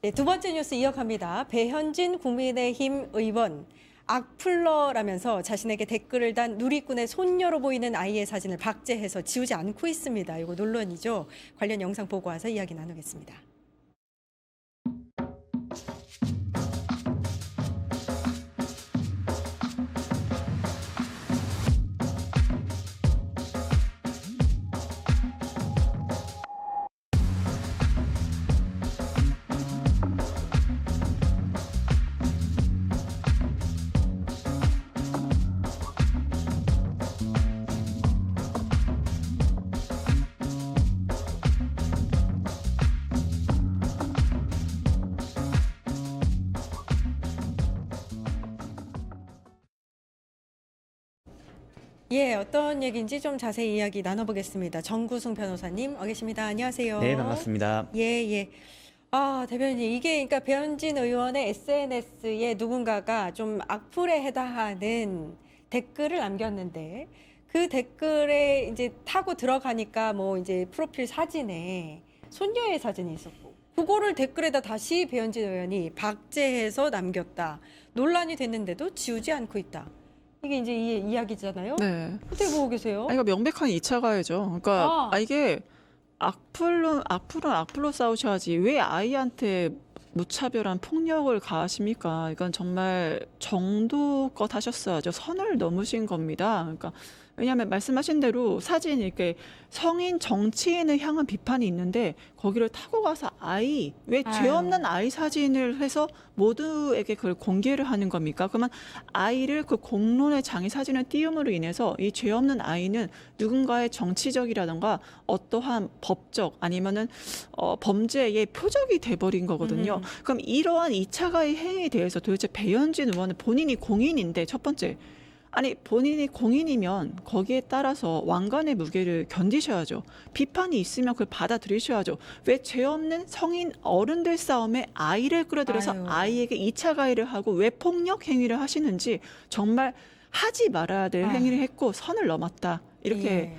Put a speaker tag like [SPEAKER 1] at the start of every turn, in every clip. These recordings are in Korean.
[SPEAKER 1] 네, 두 번째 뉴스 이어갑니다. 배현진 국민의힘 의원 악플러라면서 자신에게 댓글을 단 누리꾼의 손녀로 보이는 아이의 사진을 박제해서 지우지 않고 있습니다. 이거 논란이죠. 관련 영상 보고 와서 이야기 나누겠습니다. 예, 어떤 얘기인지 좀 자세히 이야기 나눠보겠습니다. 정구승 변호사님 와 계십니다. 안녕하세요.
[SPEAKER 2] 네, 반갑습니다.
[SPEAKER 1] 예, 예. 아, 대변인, 이게 그러니까 배현진 의원의 SNS에 누군가가 좀 악플에 해당하는 댓글을 남겼는데 그 댓글에 이제 타고 들어가니까 뭐 이제 프로필 사진에 손녀의 사진이 있었고 그거를 댓글에다 다시 배현진 의원이 박제해서 남겼다. 논란이 됐는데도 지우지 않고 있다. 이게 이제 이 이야기잖아요.
[SPEAKER 3] 네.
[SPEAKER 1] 어떻게 보고 계세요?
[SPEAKER 3] 이거 명백한 2차 가해죠. 그러니까 이게 악플은 악플로 싸우셔야지 왜 아이한테 무차별한 폭력을 가하십니까? 이건 정말 정도껏 하셨어야죠. 선을 넘으신 겁니다. 그러니까 왜냐하면 말씀하신 대로 사진 이렇게 성인 정치인을 향한 비판이 있는데 거기를 타고 가서 왜 죄 없는 아이 사진을 해서 모두에게 그걸 공개를 하는 겁니까? 그러면 아이를 그 공론의 장애 사진을 띄움으로 인해서 이 죄 없는 아이는 누군가의 정치적이라든가 어떠한 법적 아니면은 범죄의 표적이 돼버린 거거든요. 그럼 이러한 2차 가해 행위에 대해서 도대체 배현진 의원은 본인이 공인인데 첫 번째 아니 본인이 공인이면 거기에 따라서 왕관의 무게를 견디셔야죠. 비판이 있으면 그걸 받아들이셔야죠. 왜 죄 없는 성인 어른들 싸움에 아이를 끌어들여서 아이에게 2차 가해를 하고 왜 폭력 행위를 하시는지 정말 하지 말아야 될 행위를 했고 선을 넘었다. 이렇게
[SPEAKER 1] 예.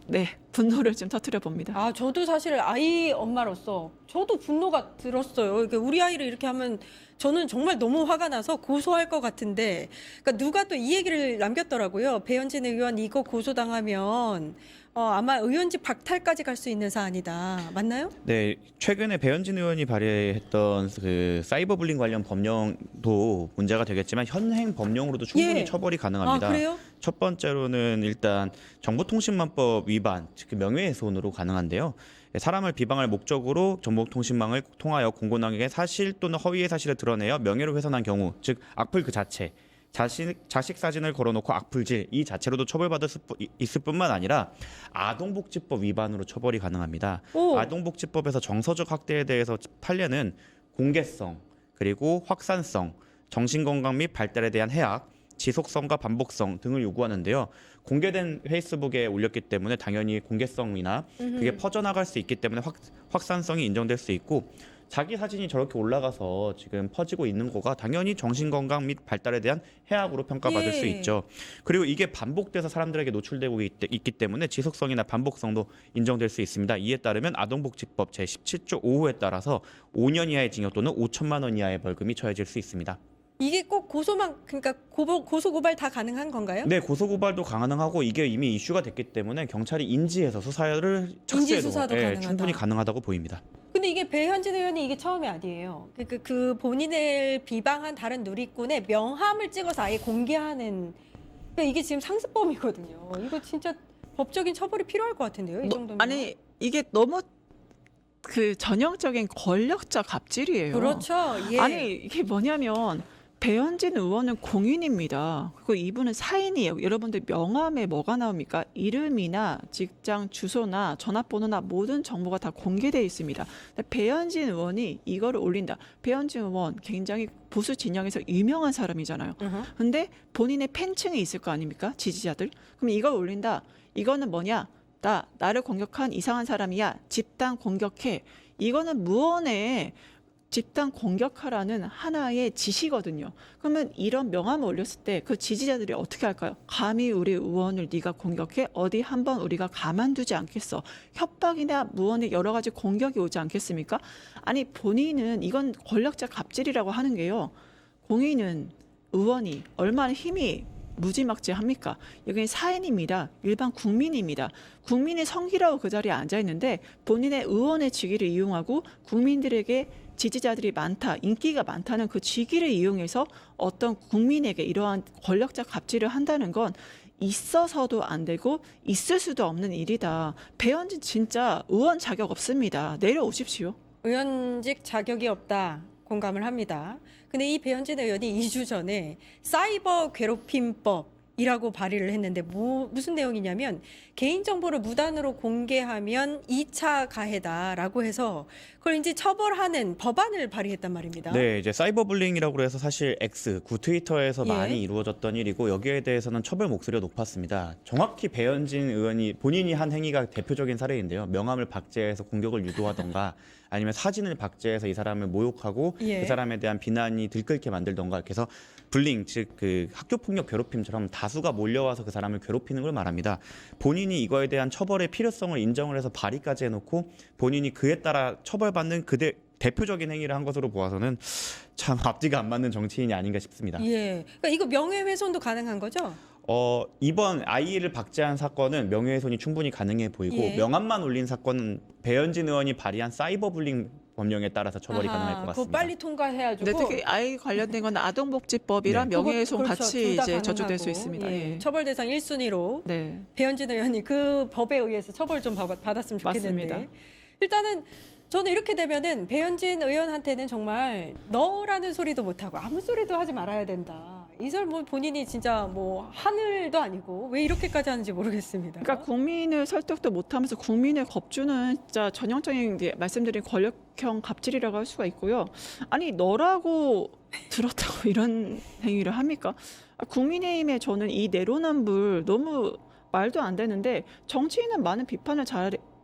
[SPEAKER 3] 네 분노를 좀 터뜨려 봅니다.
[SPEAKER 1] 아, 저도 사실 아이 엄마로서 저도 분노가 들었어요. 이게 우리 아이를 이렇게 하면 저는 정말 너무 화가 나서 고소할 것 같은데, 그러니까 누가 또 이 얘기를 남겼더라고요. 배현진 의원 이거 고소당하면 아마 의원직 박탈까지 갈 수 있는 사안이다. 맞나요?
[SPEAKER 2] 네, 최근에 배현진 의원이 발의했던 그 사이버 불링 관련 법령도 문제가 되겠지만 현행 법령으로도 충분히
[SPEAKER 1] 예.
[SPEAKER 2] 처벌이 가능합니다.
[SPEAKER 1] 아, 그래요?
[SPEAKER 2] 첫 번째로는 일단 정보통신망법 위반, 즉 명예훼손으로 가능한데요. 사람을 비방할 목적으로 정보통신망을 통하여 공공기관에게 사실 또는 허위의 사실을 드러내어 명예를 훼손한 경우, 즉 악플 그 자체, 자식 사진을 걸어놓고 악플질 이 자체로도 처벌받을 수 있을 뿐만 아니라 아동복지법 위반으로 처벌이 가능합니다.
[SPEAKER 1] 오.
[SPEAKER 2] 아동복지법에서 정서적 학대에 대해서 판례는 공개성, 그리고 확산성, 정신건강 및 발달에 대한 해악, 지속성과 반복성 등을 요구하는데요. 공개된 페이스북에 올렸기 때문에 당연히 공개성이나 그게 퍼져나갈 수 있기 때문에 확산성이 인정될 수 있고, 자기 사진이 저렇게 올라가서 지금 퍼지고 있는 거가 당연히 정신건강 및 발달에 대한 해악으로 평가받을 수 있죠. 그리고 이게 반복돼서 사람들에게 노출되고 있기 때문에 지속성이나 반복성도 인정될 수 있습니다. 이에 따르면 아동복지법 제17조 5호에 따라서 5년 이하의 징역 또는 5천만 원 이하의 벌금이 처해질 수 있습니다.
[SPEAKER 1] 이게 꼭 그러니까 고소고발 다 가능한 건가요?
[SPEAKER 2] 네, 고소고발도 가능하고 이게 이미 이슈가 됐기 때문에 경찰이 인지해서 수사를 착수해도
[SPEAKER 1] 인지수사도 가능하다.
[SPEAKER 2] 충분히 가능하다고 보입니다.
[SPEAKER 1] 근데 이게 배현진 의원이 이게 처음이 아니에요. 그 본인을 비방한 다른 누리꾼의 명함을 찍어서 아예 공개하는, 그러니까 이게 지금 상습범이거든요. 이거 진짜 법적인 처벌이 필요할 것 같은데요. 이 정도면.
[SPEAKER 3] 아니 이게 너무 그 전형적인 권력자 갑질이에요.
[SPEAKER 1] 그렇죠. 예.
[SPEAKER 3] 아니 이게 뭐냐면 배현진 의원은 공인입니다. 그리고 이분은 사인이에요. 여러분들 명함에 뭐가 나옵니까? 이름이나 직장 주소나 전화번호나 모든 정보가 다 공개되어 있습니다. 근데 배현진 의원이 이거를 올린다. 배현진 의원 굉장히 보수 진영에서 유명한 사람이잖아요. 근데 본인의 팬층이 있을 거 아닙니까? 지지자들. 그럼 이걸 올린다. 이거는 뭐냐? 나를 공격한 이상한 사람이야. 집단 공격해. 이거는 무언의 집단 공격하라는 하나의 지시거든요. 그러면 이런 명함을 올렸을 때 그 지지자들이 어떻게 할까요? 감히 우리 의원을 네가 공격해? 어디 한번 우리가 가만두지 않겠어. 협박이나 무언의 여러 가지 공격이 오지 않겠습니까? 아니 본인은 이건 권력자 갑질이라고 하는 게요. 공인은 의원이 얼마나 힘이 무지막지합니까? 여기는 사인입니다. 일반 국민입니다. 국민의 성기라고 그 자리에 앉아 있는데 본인의 의원의 직위를 이용하고 국민들에게 지지자들이 많다, 인기가 많다는 그 직위를 이용해서 어떤 국민에게 이러한 권력자 갑질을 한다는 건 있어서도 안 되고 있을 수도 없는 일이다. 배현진 진짜 의원 자격 없습니다. 내려오십시오.
[SPEAKER 1] 의원직 자격이 없다. 공감을 합니다. 근데 이 배현진 의원이 2주 전에 사이버 괴롭힘법이라고 발의를 했는데 무슨 내용이냐면 개인정보를 무단으로 공개하면 2차 가해다라고 해서 그걸 이제 처벌하는 법안을 발의했단 말입니다.
[SPEAKER 2] 네, 이제 사이버 불링이라고 해서 사실 X, 구 트위터에서
[SPEAKER 1] 예.
[SPEAKER 2] 많이 이루어졌던 일이고 여기에 대해서는 처벌 목소리가 높았습니다. 정확히 배현진 의원이 본인이 한 행위가 대표적인 사례인데요. 명함을 박제해서 공격을 유도하던가 아니면 사진을 박제해서 이 사람을 모욕하고
[SPEAKER 1] 예.
[SPEAKER 2] 그 사람에 대한 비난이 들끓게 만들던가 이렇게 해서 불링, 즉 그 학교 폭력 괴롭힘처럼 다수가 몰려와서 그 사람을 괴롭히는 걸 말합니다. 본인이 이거에 대한 처벌의 필요성을 인정을 해서 발의까지 해놓고 본인이 그에 따라 처벌받는 대표적인 행위를 한 것으로 보아서는 참 앞뒤가 안 맞는 정치인이 아닌가 싶습니다.
[SPEAKER 1] 예. 그러니까 이거 명예훼손도 가능한 거죠?
[SPEAKER 2] 이번 아이를 박제한 사건은 명예훼손이 충분히 가능해 보이고
[SPEAKER 1] 예.
[SPEAKER 2] 명함만 올린 사건은 배현진 의원이 발의한 사이버 불링 법령에 따라서 처벌이 가능할 것
[SPEAKER 1] 그거
[SPEAKER 2] 같습니다.
[SPEAKER 1] 빨리 통과해야죠.
[SPEAKER 3] 근데 특히 아이 관련된 건 아동복지법이랑
[SPEAKER 2] 네.
[SPEAKER 3] 명예훼손
[SPEAKER 1] 그렇죠.
[SPEAKER 3] 같이
[SPEAKER 1] 둘다
[SPEAKER 3] 이제 저주될
[SPEAKER 1] 가능하고.
[SPEAKER 3] 수 있습니다.
[SPEAKER 1] 예.
[SPEAKER 3] 예.
[SPEAKER 1] 처벌 대상 1순위로
[SPEAKER 3] 네.
[SPEAKER 1] 배현진 의원이 그 법에 의해서 처벌 좀 받았으면 좋겠는데.
[SPEAKER 3] 맞습니다.
[SPEAKER 1] 일단은 저는 이렇게 되면은 배현진 의원한테는 정말 너라는 소리도 못하고 아무 소리도 하지 말아야 된다. 이 사람 뭐 본인이 진짜 뭐 하늘도 아니고 왜 이렇게까지 하는지 모르겠습니다.
[SPEAKER 3] 그러니까 국민을 설득도 못하면서 국민을 겁주는 진짜 전형적인 이제 말씀드린 권력형 갑질이라고 할 수가 있고요. 아니 너라고 들었다고 이런 행위를 합니까? 국민의힘에 저는 이 내로남불 너무 말도 안 되는데 정치인은 많은 비판을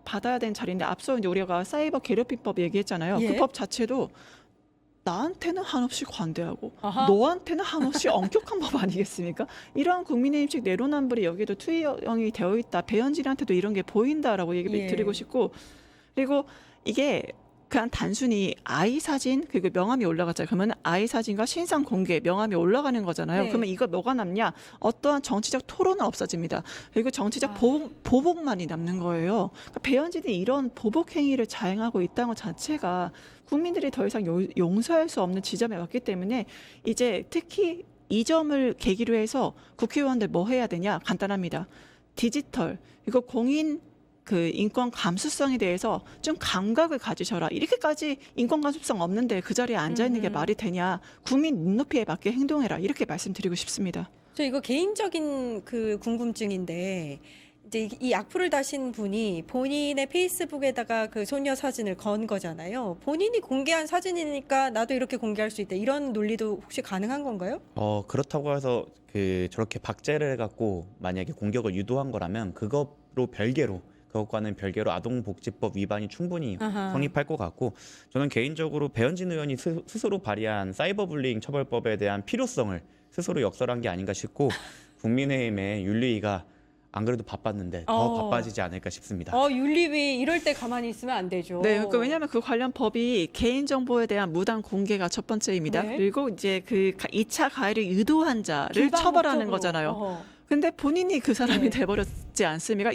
[SPEAKER 3] 받아야 되는 자리인데 앞서 이제 우리가 사이버 괴롭힘법 얘기했잖아요.
[SPEAKER 1] 예.
[SPEAKER 3] 그 법 자체도 나한테는 한없이 관대하고
[SPEAKER 1] 아하.
[SPEAKER 3] 너한테는 한없이 엄격한 법 아니겠습니까? 이러한 국민의힘식 내로남불이 여기도 투영이 되어 있다. 배현진한테도 이런 게 보인다라고 얘기
[SPEAKER 1] 예.
[SPEAKER 3] 드리고 싶고 그리고 이게 그냥 단순히 아이 사진 그리고 명함이 올라갔잖아요. 그러면 아이 사진과 신상 공개 명함이 올라가는 거잖아요.
[SPEAKER 1] 네.
[SPEAKER 3] 그러면 이거 뭐가 남냐? 어떠한 정치적 토론은 없어집니다. 그리고 정치적 보복만이 남는 거예요. 그러니까 배현진이 이런 보복 행위를 자행하고 있다는 것 자체가 국민들이 더 이상 용서할 수 없는 지점에 왔기 때문에 이제 특히 이 점을 계기로 해서 국회의원들 뭐 해야 되냐? 간단합니다. 디지털 이거 공인 그 인권 감수성에 대해서 좀 감각을 가지셔라. 이렇게까지 인권 감수성 없는데 그 자리에 앉아 있는 게 말이 되냐? 국민 눈높이에 맞게 행동해라. 이렇게 말씀드리고 싶습니다.
[SPEAKER 1] 저 이거 개인적인 그 궁금증인데 이제 이 악플을 다신 분이 본인의 페이스북에다가 그 소녀 사진을 건 거잖아요. 본인이 공개한 사진이니까 나도 이렇게 공개할 수 있다. 이런 논리도 혹시 가능한 건가요?
[SPEAKER 2] 그렇다고 해서 저렇게 박제를 해갖고 만약에 공격을 유도한 거라면 그것과는 별개로 아동복지법 위반이 충분히
[SPEAKER 1] 아하.
[SPEAKER 2] 성립할 것 같고 저는 개인적으로 배현진 의원이 스스로 발의한 사이버불링 처벌법에 대한 필요성을 스스로 역설한 게 아닌가 싶고 국민의힘의 윤리위가 안 그래도 바빴는데 더 바빠지지 않을까 싶습니다.
[SPEAKER 1] 윤리위 이럴 때 가만히 있으면 안 되죠.
[SPEAKER 3] 네, 그러니까 왜냐하면 그 관련 법이 개인정보에 대한 무단 공개가 첫 번째입니다.
[SPEAKER 1] 네.
[SPEAKER 3] 그리고 이제 그 2차 가해를 유도한 자를
[SPEAKER 1] 길반
[SPEAKER 3] 처벌하는
[SPEAKER 1] 목적으로.
[SPEAKER 3] 거잖아요. 근데 본인이 그 사람이
[SPEAKER 1] 네.
[SPEAKER 3] 돼버렸지 않습니까?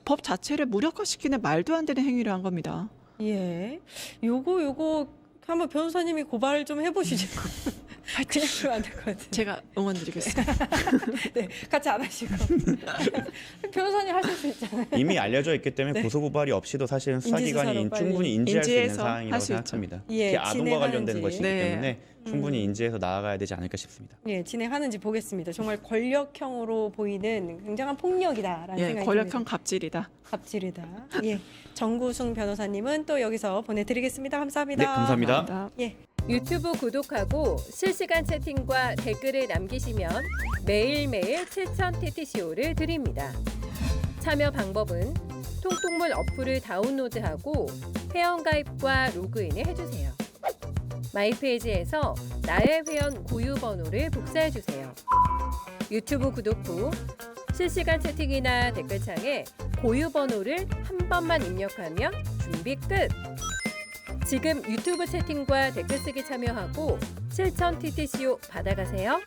[SPEAKER 3] 법 자체를 무력화시키는 말도 안 되는 행위를 한 겁니다.
[SPEAKER 1] 예. 요거 한번 변호사님이 고발 좀 해보시죠. 그냥 그러면 안 될 것 같아요.
[SPEAKER 3] 제가 응원드리겠습니다.
[SPEAKER 1] 네, 같이 안 하시고. 변호사님 하실 수 있잖아요.
[SPEAKER 2] 이미 알려져 있기 때문에
[SPEAKER 1] 네.
[SPEAKER 2] 고소고발이 없이도 사실은
[SPEAKER 1] 인지수사로
[SPEAKER 2] 수사기관이
[SPEAKER 1] 빨리.
[SPEAKER 2] 충분히 인지할 수 있는
[SPEAKER 3] 인지해서
[SPEAKER 2] 사항이라고
[SPEAKER 3] 할 수
[SPEAKER 2] 생각합니다.
[SPEAKER 1] 예,
[SPEAKER 2] 특히 아동과 관련된
[SPEAKER 1] 진행하는지.
[SPEAKER 2] 것이기
[SPEAKER 3] 네.
[SPEAKER 2] 때문에 충분히 인지해서 나아가야 되지 않을까 싶습니다.
[SPEAKER 1] 예, 진행하는지 보겠습니다. 정말 권력형으로 보이는 굉장한 폭력이다라는
[SPEAKER 3] 예,
[SPEAKER 1] 생각이
[SPEAKER 3] 권력형
[SPEAKER 1] 듭니다.
[SPEAKER 3] 갑질이다.
[SPEAKER 1] 갑질이다. 예, 정구승 변호사님은 또 여기서 보내드리겠습니다. 감사합니다.
[SPEAKER 2] 네, 감사합니다.
[SPEAKER 3] 감사합니다.
[SPEAKER 1] 예.
[SPEAKER 4] 유튜브 구독하고 실시간 채팅과 댓글을 남기시면 매일매일 실천 TTCO를 드립니다. 참여 방법은 통통물 어플을 다운로드하고 회원가입과 로그인을 해주세요. 마이페이지에서 나의 회원 고유 번호를 복사해 주세요. 유튜브 구독 후 실시간 채팅이나 댓글창에 고유 번호를 한 번만 입력하면 준비 끝! 지금 유튜브 채팅과 댓글 쓰기 참여하고 실천 TTCO 받아가세요.